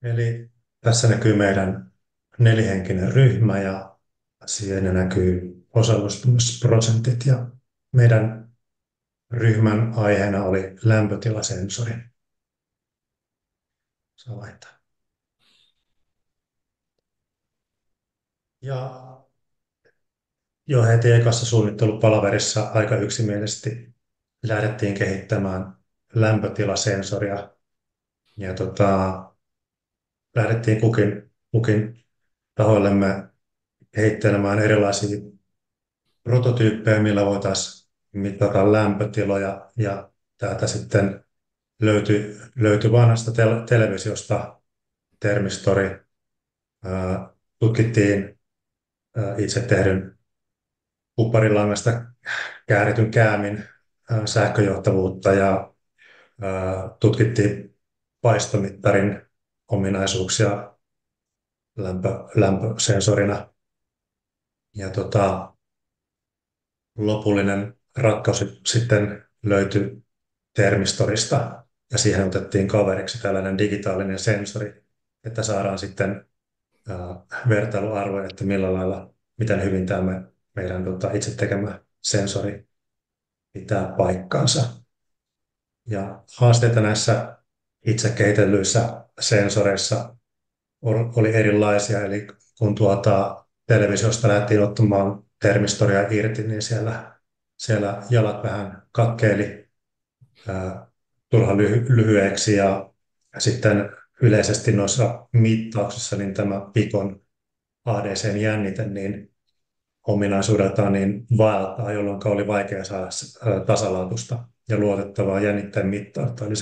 Eli tässä näkyy meidän nelihenkinen ryhmä ja siinä näkyy osallistumisprosentit ja meidän ryhmän aiheena oli lämpötilasensori. Saa laittaa. Ja jo heti ekassa suunnittelupalaverissa aika yksimielisesti lähdettiin kehittämään lämpötilasensoria ja lähdettiin kukin tahoillemme kehittelemään erilaisia prototyyppejä, millä voitaisiin mitata lämpötiloja ja täältä sitten löytyi vanhasta televisiosta termistori. Tutkittiin itse tehdyn kupparilangasta käärityn käämin sähköjohtavuutta ja tutkittiin paistomittarin ominaisuuksia lämpösensorina. Ja lopullinen ratkaisu sitten löytyi termistorista ja siihen otettiin kaveriksi tällainen digitaalinen sensori, että saadaan sitten vertailuarvoja, että millä lailla, miten hyvin tämä meidän itse tekemä sensori pitää paikkansa. Ja haasteita näissä itse kehitellyissä sensoreissa oli erilaisia, eli kun televisiosta lähdettiin ottamaan termistoria irti, niin siellä jalat vähän katkeili turhan lyhyeksi ja sitten yleisesti noissa mittauksissa niin tämä Picon ADC-jännite niin ominaisuudeltaan niin vaeltaa, jolloin oli vaikea saada tasalaatusta ja luotettavaa jännitteen mittausta. Eli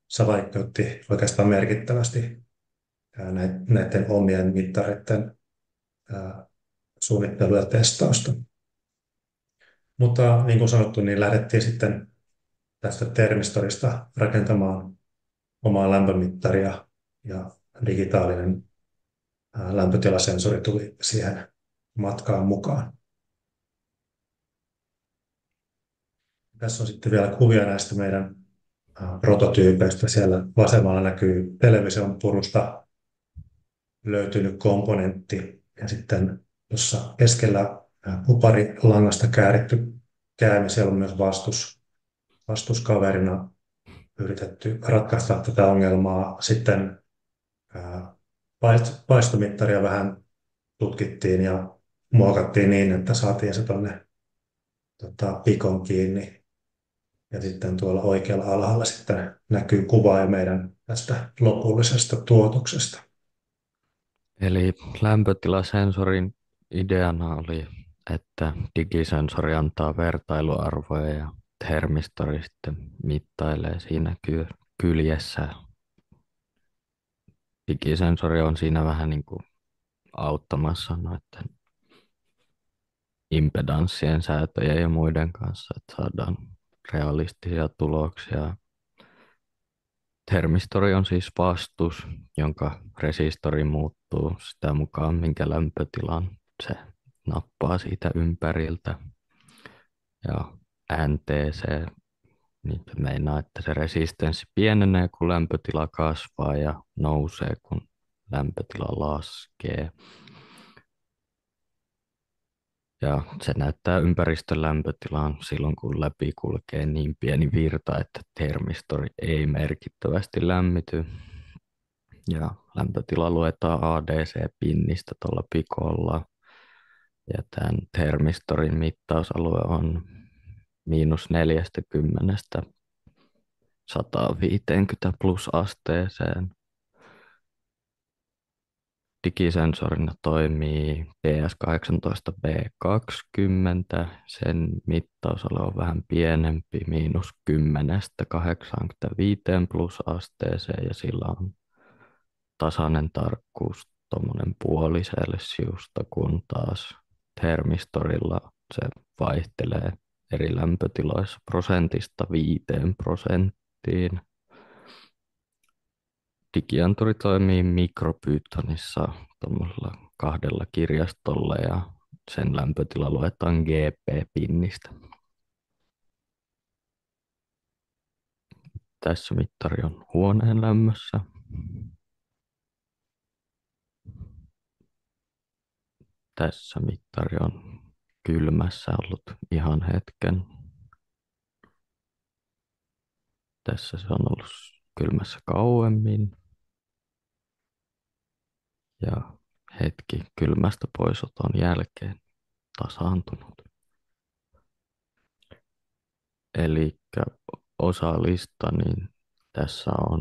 se vaikeutti oikeastaan merkittävästi näiden omien mittareiden suunnittelua ja testausta. Mutta niin kuin sanottu, niin lähdettiin sitten tästä termistorista rakentamaan omaa lämpömittaria ja digitaalinen lämpötilasensori tuli siihen matkaan mukaan. Tässä on sitten vielä kuvia näistä meidän prototyypeistä. Siellä vasemmalla näkyy television purusta löytynyt komponentti ja sitten tuossa keskellä kuparilangasta kääritty käämi, siellä on myös vastuskaverina yritetty ratkaista tätä ongelmaa. Sitten paistomittaria vähän tutkittiin ja muokattiin niin, että saatiin se tuonne pikon kiinni. Ja sitten tuolla oikealla alhaalla sitten näkyy kuva ja meidän tästä lopullisesta tuotoksesta. Eli lämpötilasensorin ideana oli, että digisensori antaa vertailuarvoja ja termistori sitten mittailee siinä kyljessä. Digisensori on siinä vähän niin kuin auttamassa noiden impedanssien säätöjen ja muiden kanssa, että saadaan realistisia tuloksia. Termistori on siis vastus, jonka resistori muuttuu sitä mukaan, minkä lämpötilan se nappaa siitä ympäriltä. Ja NTC, niin se meinaa, että se resistenssi pienenee, kun lämpötila kasvaa ja nousee, kun lämpötila laskee. Ja se näyttää ympäristön lämpötilaan silloin, kun läpi kulkee niin pieni virta, että termistori ei merkittävästi lämmity. Ja lämpötila luetaan ADC-pinnistä tuolla pikolla. Ja tämän termistorin mittausalue on -40 150 plus asteeseen. Digisensorina toimii PS18B20. Sen mittausalue on vähän pienempi, -10 85 plus asteeseen, ja sillä on tasainen tarkkuus tuommoinen puoli celsiusta, kun taas termistorilla se vaihtelee eri lämpötiloissa 1-5%. Digianturi toimii Mikropythonissa tuommoisella 2 kirjastolla ja sen lämpötila luetaan GP-pinnistä. Tässä mittari on huoneen lämmössä. Tässä mittari on kylmässä ollut ihan hetken. Tässä se on ollut kylmässä kauemmin ja hetki kylmästä poisoton jälkeen tasaantunut. Eli osa lista, niin tässä on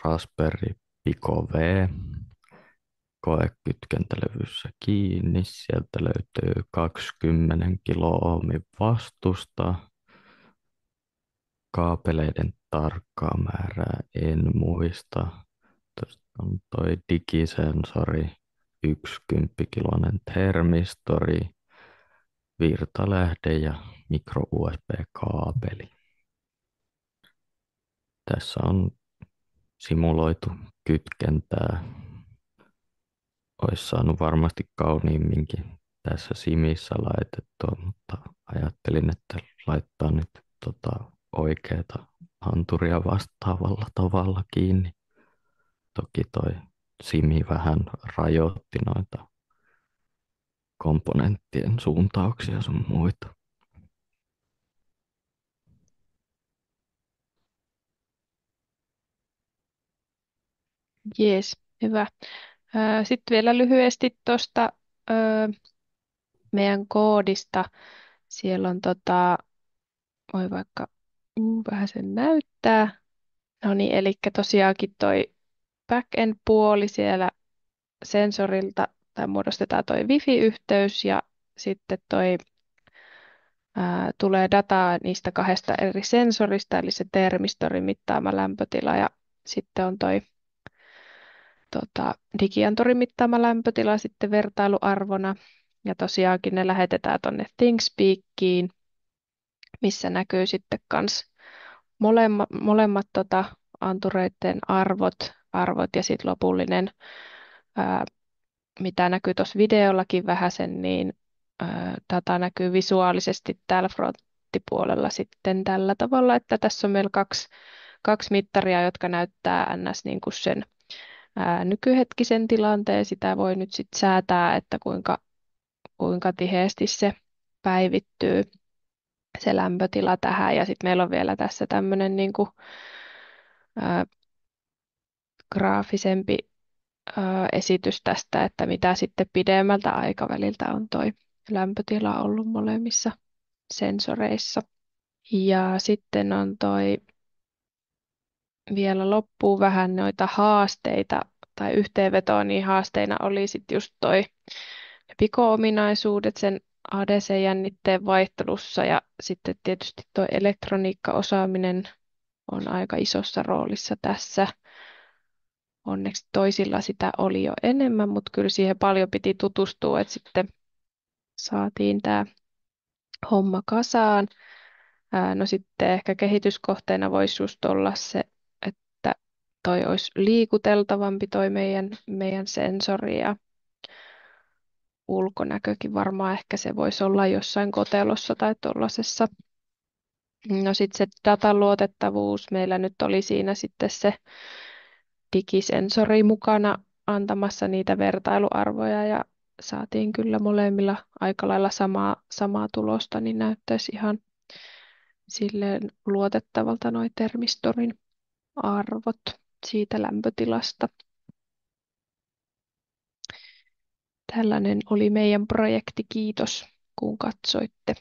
Raspberry Pico V koekytkentälevyssä kiinni. Sieltä löytyy 20 kilo-ohmin vastusta. Kaapeleiden tarkkaa määrää en muista. Tuosta on toi digisensori, 10-kiloinen termistori, virtalähde ja micro USB-kaapeli. Tässä on simuloitu kytkentää. Olisi saanut varmasti kauniimminkin tässä Simissä laitettua, mutta ajattelin, että laittaa nyt oikeata anturia vastaavalla tavalla kiinni. Toki toi Simi vähän rajoitti noita komponenttien suuntauksia sun muita. Jees, hyvä. Sitten vielä lyhyesti tuosta meidän koodista. Siellä on voi vaikka vähän sen näyttää. No niin, eli tosiaankin toi backend-puoli siellä sensorilta tai muodostetaan toi Wi-Fi-yhteys ja sitten tulee dataa niistä kahdesta eri sensorista, eli se termistorin mittaama lämpötila ja sitten on toi digianturin mittaama lämpötila sitten vertailuarvona. Ja tosiaankin ne lähetetään tuonne ThingSpeakiin, missä näkyy sitten kans molemmat antureiden arvot ja sitten lopullinen, ää, mitä näkyy tuossa videollakin vähäsen, niin data näkyy visuaalisesti täällä fronttipuolella sitten tällä tavalla, että tässä on meillä kaksi mittaria, jotka näyttää ns. Niin kuin sen nykyhetkisen tilanteen. Sitä voi nyt sitten säätää, että kuinka tiheästi se päivittyy se lämpötila tähän. Ja sitten meillä on vielä tässä tämmöinen niin kuin, graafisempi esitys tästä, että mitä sitten pidemmältä aikaväliltä on toi lämpötila ollut molemmissa sensoreissa. Ja sitten on vielä loppuu vähän noita haasteita tai yhteenvetoa, niin haasteina oli sitten just piko-ominaisuudet sen ADC-jännitteen vaihtelussa ja sitten tietysti tuo elektroniikkaosaaminen on aika isossa roolissa tässä. Onneksi toisilla sitä oli jo enemmän, mutta kyllä siihen paljon piti tutustua, että sitten saatiin tämä homma kasaan. No sitten ehkä kehityskohteena voisi just olla se, että toi olisi liikuteltavampi toi meidän sensori ja ulkonäkökin varmaan ehkä se voisi olla jossain kotelossa tai tuollaisessa. No sitten se datan luotettavuus, meillä nyt oli siinä sitten se digisensori mukana antamassa niitä vertailuarvoja ja saatiin kyllä molemmilla aika lailla samaa tulosta, niin näyttäisi ihan silleen luotettavalta noi termistorin arvot siitä lämpötilasta. Tällainen oli meidän projekti. Kiitos, kun katsoitte.